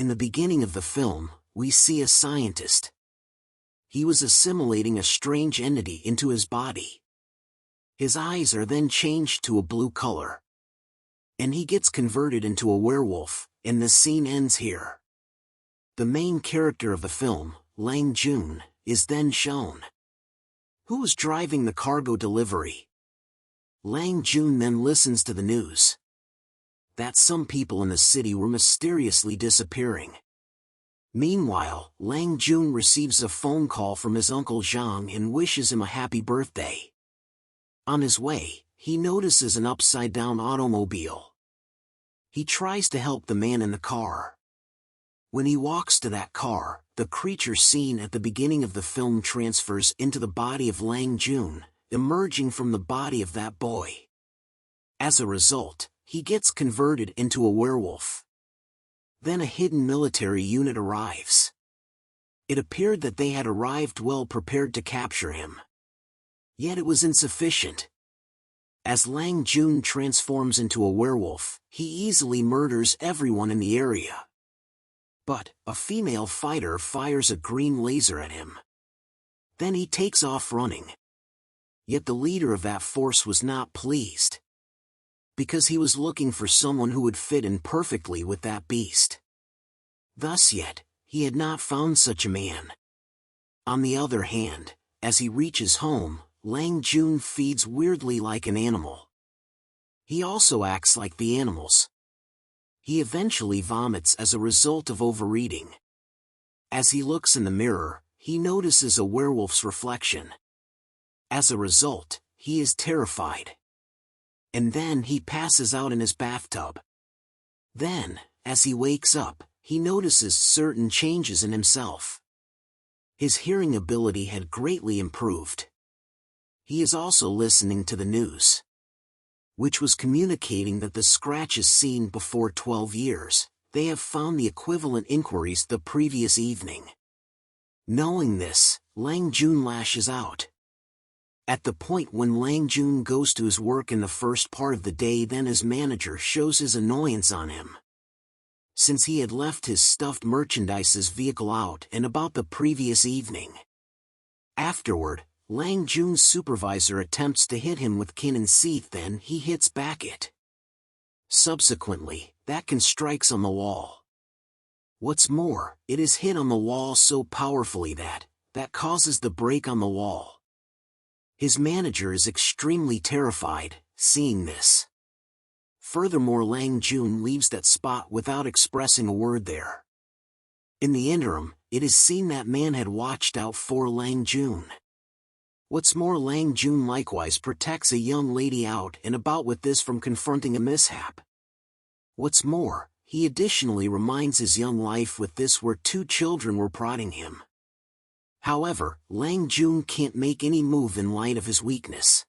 In the beginning of the film, we see a scientist. He was assimilating a strange entity into his body. His eyes are then changed to a blue color. And he gets converted into a werewolf, and the scene ends here. The main character of the film, Lang Jun, is then shown. Who was driving the cargo delivery? Lang Jun then listens to the news that some people in the city were mysteriously disappearing. Meanwhile, Lang Jun receives a phone call from his uncle Zhang and wishes him a happy birthday. On his way, he notices an upside-down automobile. He tries to help the man in the car. When he walks to that car, the creature seen at the beginning of the film transfers into the body of Lang Jun, emerging from the body of that boy. As a result, he gets converted into a werewolf. Then a hidden military unit arrives. It appeared that they had arrived well prepared to capture him. Yet it was insufficient. As Lang Jun transforms into a werewolf, he easily murders everyone in the area. But a female fighter fires a green laser at him. Then he takes off running. Yet the leader of that force was not pleased, because he was looking for someone who would fit in perfectly with that beast. Thus yet, he had not found such a man. On the other hand, as he reaches home, Lang Jun feeds weirdly like an animal. He also acts like the animals. He eventually vomits as a result of overeating. As he looks in the mirror, he notices a werewolf's reflection. As a result, he is terrified. And then he passes out in his bathtub. Then, as he wakes up, he notices certain changes in himself. His hearing ability had greatly improved. He is also listening to the news, which was communicating that the scratches seen before 12 years, they have found the equivalent inquiries the previous evening. Knowing this, Lang Jun lashes out. At the point when Lang Jun goes to his work in the first part of the day, then his manager shows his annoyance on him, since he had left his stuffed merchandise's vehicle out and about the previous evening. Afterward, Lang Jun's supervisor attempts to hit him with kin and teeth, then he hits back it. Subsequently, that kin strikes on the wall. What's more, it is hit on the wall so powerfully that causes the break on the wall. His manager is extremely terrified, seeing this. Furthermore, Lang Jun leaves that spot without expressing a word there. In the interim, it is seen that man had watched out for Lang Jun. What's more, Lang Jun likewise protects a young lady out and about with this from confronting a mishap. What's more, he additionally reminds his young life with this where two children were prodding him. However, Lang Jun can't make any move in light of his weakness.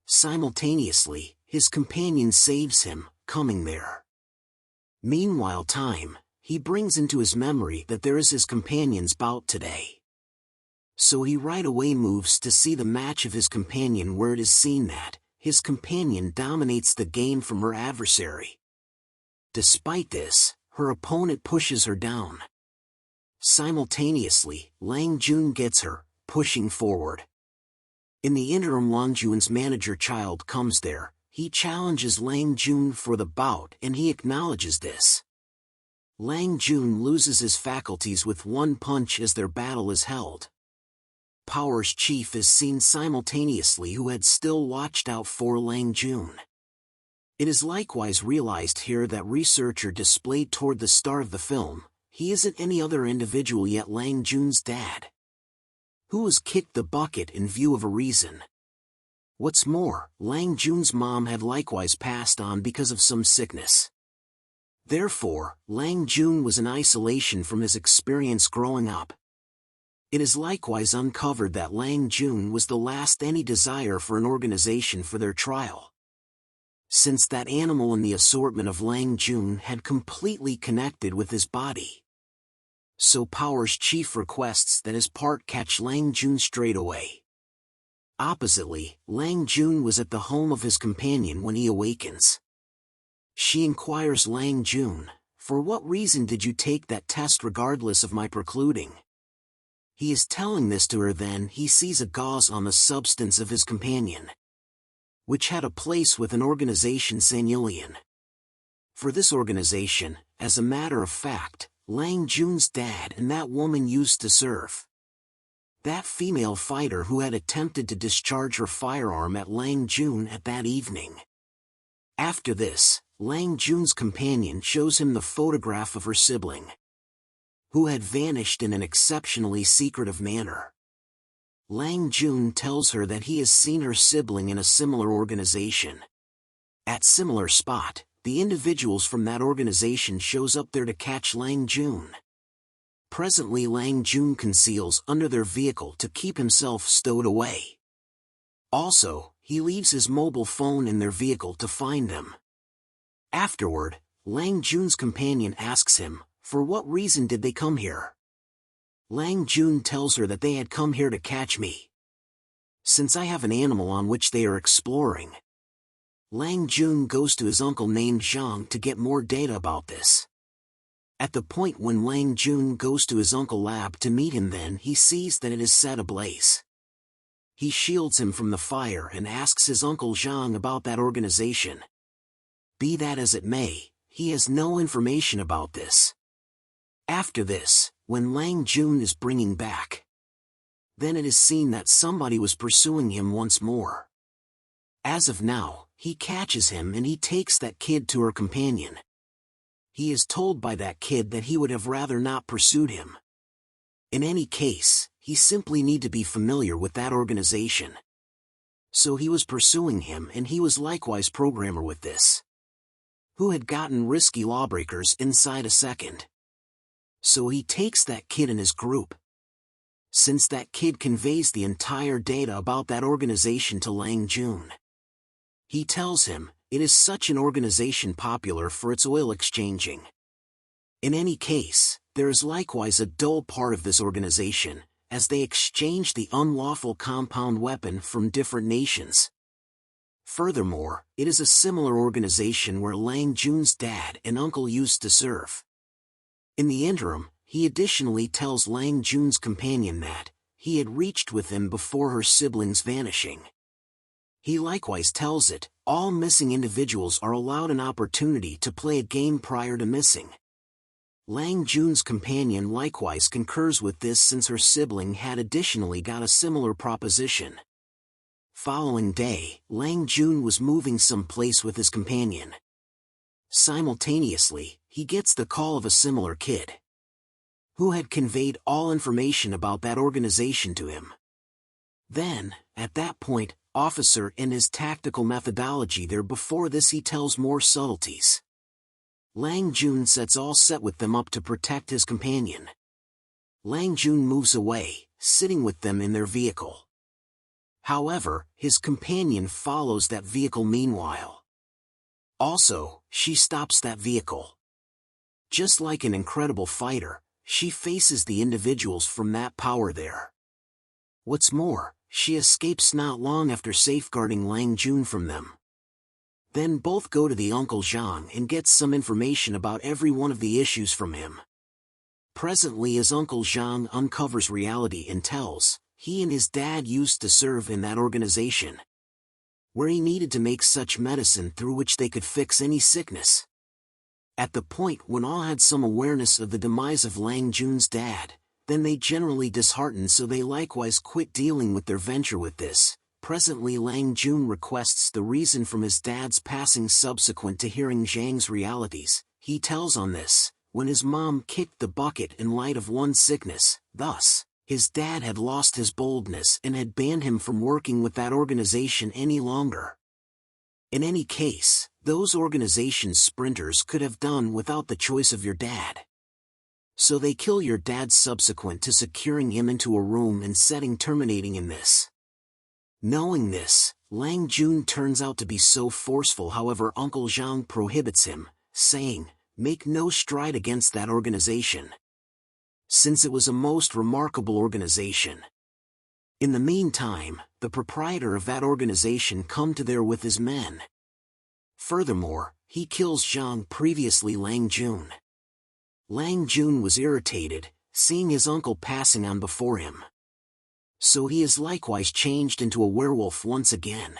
Simultaneously, his companion saves him, coming there. Meanwhile he brings into his memory that there is his companion's bout today. So he right away moves to see the match of his companion, where it is seen that his companion dominates the game from her adversary. Despite this, her opponent pushes her down. Simultaneously, Lang Jun gets her, pushing forward. In the interim, Lang Jun's manager Child comes there. He challenges Lang Jun for the bout and he acknowledges this. Lang Jun loses his faculties with one punch as their battle is held. Power's chief is seen simultaneously, who had still watched out for Lang Jun. It is likewise realized here that researcher displayed toward the start of the film, he isn't any other individual yet Lang Jun's dad, who was kicked the bucket in view of a reason. What's more, Lang Jun's mom had likewise passed on because of some sickness. Therefore, Lang Jun was in isolation from his experience growing up. It is likewise uncovered that Lang Jun was the last any desire for an organization for their trial, since that animal in the assortment of Lang Jun had completely connected with his body. So Power's chief requests that his part catch Lang Jun straight away. Oppositely, Lang Jun was at the home of his companion when he awakens. She inquires Lang Jun, "For what reason did you take that test regardless of my precluding?" He is telling this to her. Then he sees a gauze on the substance of his companion, which had a place with an organization Sanyulian. For this organization, as a matter of fact, Lang Jun's dad and that woman used to serve. That female fighter who had attempted to discharge her firearm at Lang Jun at that evening. After this, Lang Jun's companion shows him the photograph of her sibling, who had vanished in an exceptionally secretive manner. Lang Jun tells her that he has seen her sibling in a similar organization. At similar spot, the individuals from that organization shows up there to catch Lang Jun. Presently Lang Jun conceals under their vehicle to keep himself stowed away. Also, he leaves his mobile phone in their vehicle to find them. Afterward, Lang Jun's companion asks him, "For what reason did they come here?" Lang Jun tells her that they had come here to catch me, since I have an animal on which they are exploring. Lang Jun goes to his uncle named Zhang to get more data about this. At the point when Lang Jun goes to his uncle lab to meet him, then he sees that it is set ablaze. He shields him from the fire and asks his uncle Zhang about that organization. Be that as it may, he has no information about this. After this, when Lang Jun is bringing back, then it is seen that somebody was pursuing him once more. As of now, he catches him and he takes that kid to her companion. He is told by that kid that he would have rather not pursued him. In any case, he simply need to be familiar with that organization. So he was pursuing him, and he was likewise programmer with this, who had gotten risky lawbreakers inside a second. So he takes that kid in his group. Since that kid conveys the entire data about that organization to Lang Jun, he tells him, it is such an organization popular for its oil exchanging. In any case, there is likewise a dull part of this organization, as they exchange the unlawful compound weapon from different nations. Furthermore, it is a similar organization where Lang Jun's dad and uncle used to serve. In the interim, he additionally tells Lang Jun's companion that he had reached with him before her siblings' vanishing. He likewise tells it, all missing individuals are allowed an opportunity to play a game prior to missing. Lang Jun's companion likewise concurs with this, since her sibling had additionally got a similar proposition. Following day, Lang Jun was moving someplace with his companion. Simultaneously, he gets the call of a similar kid, who had conveyed all information about that organization to him. Then, at that point, officer in his tactical methodology there before this he tells more subtleties. Lang Jun sets all set with them up to protect his companion. Lang Jun moves away, sitting with them in their vehicle. However, his companion follows that vehicle meanwhile. Also, she stops that vehicle. Just like an incredible fighter, she faces the individuals from that power there. What's more, she escapes not long after safeguarding Lang Jun from them. Then both go to the Uncle Zhang and get some information about every one of the issues from him. Presently his Uncle Zhang uncovers reality and tells, he and his dad used to serve in that organization, where he needed to make such medicine through which they could fix any sickness. At the point when all had some awareness of the demise of Lang Jun's dad, then they generally disheartened, so they likewise quit dealing with their venture with this. Presently Lang Jun requests the reason from his dad's passing subsequent to hearing Zhang's realities. He tells on this, when his mom kicked the bucket in light of one sickness, thus, his dad had lost his boldness and had banned him from working with that organization any longer. In any case, those organization's sprinters could have done without the choice of your dad. So they kill your dad subsequent to securing him into a room and setting terminating in this. Knowing this, Lang Jun turns out to be so forceful, however Uncle Zhang prohibits him, saying, make no stride against that organization, since it was a most remarkable organization. In the meantime, the proprietor of that organization come to there with his men. Furthermore, he kills Zhang, previously Lang Jun, Lang Jun was irritated, seeing his uncle passing on before him. So he is likewise changed into a werewolf once again.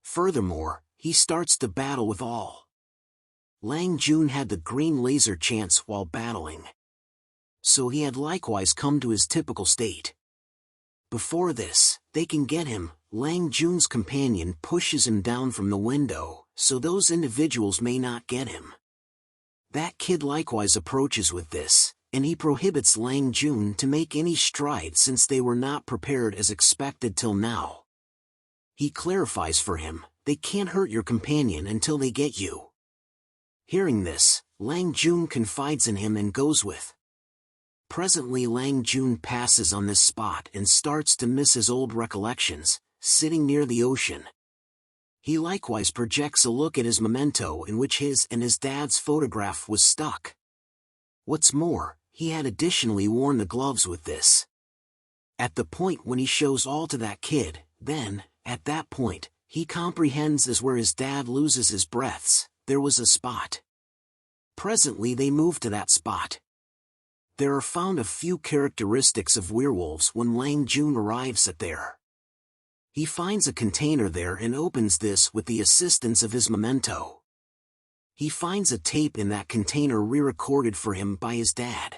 Furthermore, he starts to battle with all. Lang Jun had the green laser chance while battling. So he had likewise come to his typical state. Before this, they can get him. Lang Jun's companion pushes him down from the window, so those individuals may not get him. That kid likewise approaches with this, and he prohibits Lang Jun to make any strides since they were not prepared as expected till now. He clarifies for him, they can't hurt your companion until they get you. Hearing this, Lang Jun confides in him and goes with. Presently Lang Jun passes on this spot and starts to miss his old recollections, sitting near the ocean. He likewise projects a look at his memento in which his and his dad's photograph was stuck. What's more, he had additionally worn the gloves with this. At the point when he shows all to that kid, then, at that point, he comprehends as where his dad loses his breaths, there was a spot. Presently they move to that spot. There are found a few characteristics of werewolves when Lang Jun arrives at there. He finds a container there and opens this with the assistance of his memento. He finds a tape in that container re-recorded for him by his dad.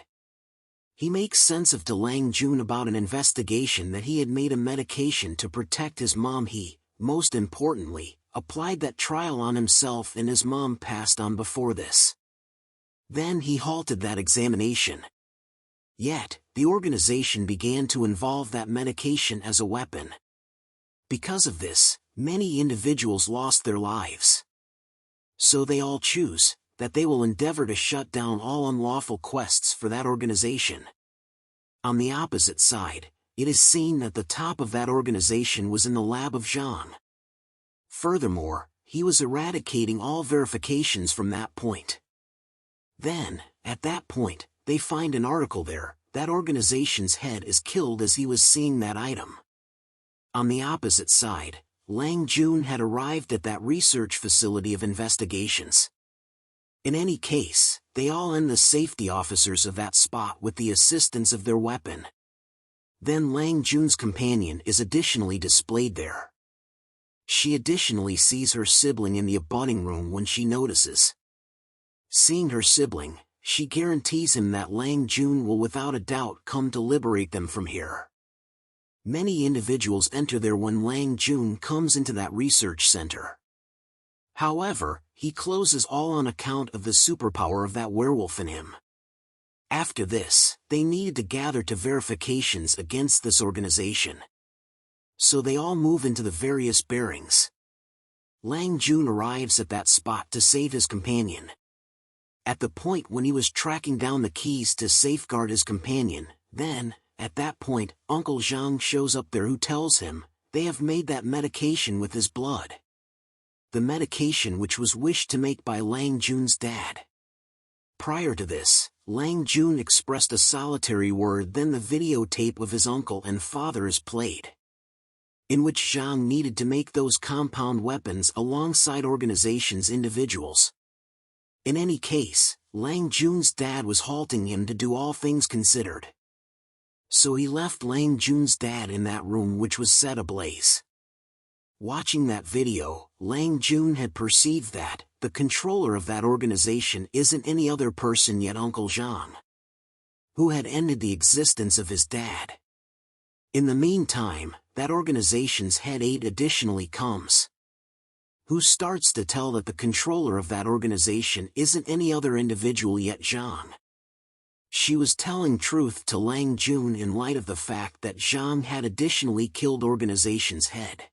He makes sense of to Lang Jun about an investigation that he had made a medication to protect his mom. He, most importantly, applied that trial on himself and his mom passed on before this. Then he halted that examination. Yet, the organization began to involve that medication as a weapon. Because of this, many individuals lost their lives. So they all choose that they will endeavor to shut down all unlawful quests for that organization. On the opposite side, it is seen that the top of that organization was in the lab of Zhang. Furthermore, he was eradicating all verifications from that point. Then, at that point, they find an article there, that organization's head is killed as he was seeing that item. On the opposite side, Lang Jun had arrived at that research facility of investigations. In any case, they all end the safety officers of that spot with the assistance of their weapon. Then Lang Jun's companion is additionally displayed there. She additionally sees her sibling in the abutting room when she notices. Seeing her sibling, she guarantees him that Lang Jun will without a doubt come to liberate them from here. Many individuals enter there when Lang Jun comes into that research center. However, he closes all on account of the superpower of that werewolf in him. After this, they needed to gather to verifications against this organization. So they all move into the various bearings. Lang Jun arrives at that spot to save his companion. At the point when he was tracking down the keys to safeguard his companion, then, at that point, Uncle Zhang shows up there who tells him, they have made that medication with his blood. The medication which was wished to make by Lang Jun's dad. Prior to this, Lang Jun expressed a solitary word, then the videotape of his uncle and father is played, in which Zhang needed to make those compound weapons alongside organizations' individuals. In any case, Lang Jun's dad was halting him to do all things considered. So he left Lang Jun's dad in that room which was set ablaze. Watching that video, Lang Jun had perceived that the controller of that organization isn't any other person yet Uncle Zhang, who had ended the existence of his dad. In the meantime, that organization's head aide additionally comes, who starts to tell that the controller of that organization isn't any other individual yet Zhang. She was telling truth to Lang Jun in light of the fact that Zhang had additionally killed organization's head.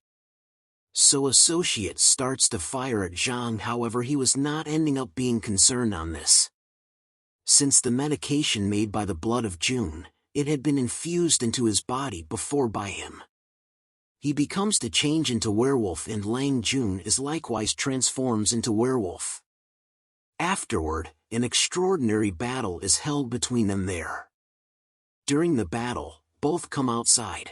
So Associate starts to fire at Zhang, however he was not ending up being concerned on this. Since the medication made by the blood of Jun, it had been infused into his body before by him. He becomes to change into werewolf and Lang Jun is likewise transforms into werewolf. Afterward, an extraordinary battle is held between them there. During the battle, both come outside.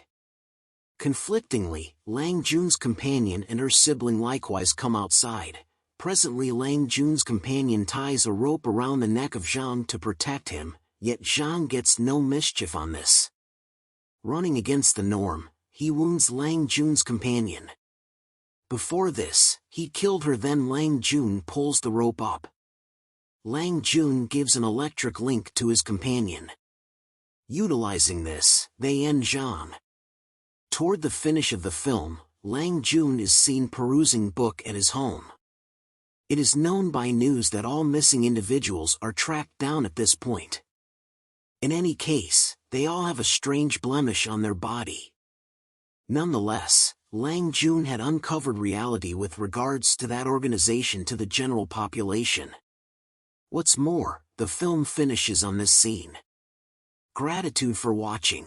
Conflictingly, Lang Jun's companion and her sibling likewise come outside, Presently Lang Jun's companion ties a rope around the neck of Zhang to protect him, yet Zhang gets no mischief on this. Running against the norm, he wounds Lang Jun's companion. Before this, he killed her, then Lang Jun pulls the rope up. Lang Jun gives an electric link to his companion. Utilizing this, they end Zhang. Toward the finish of the film, Lang Jun is seen perusing book at his home. It is known by news that all missing individuals are tracked down at this point. In any case, they all have a strange blemish on their body. Nonetheless, Lang Jun had uncovered reality with regards to that organization to the general population. What's more, the film finishes on this scene. Gratitude for watching.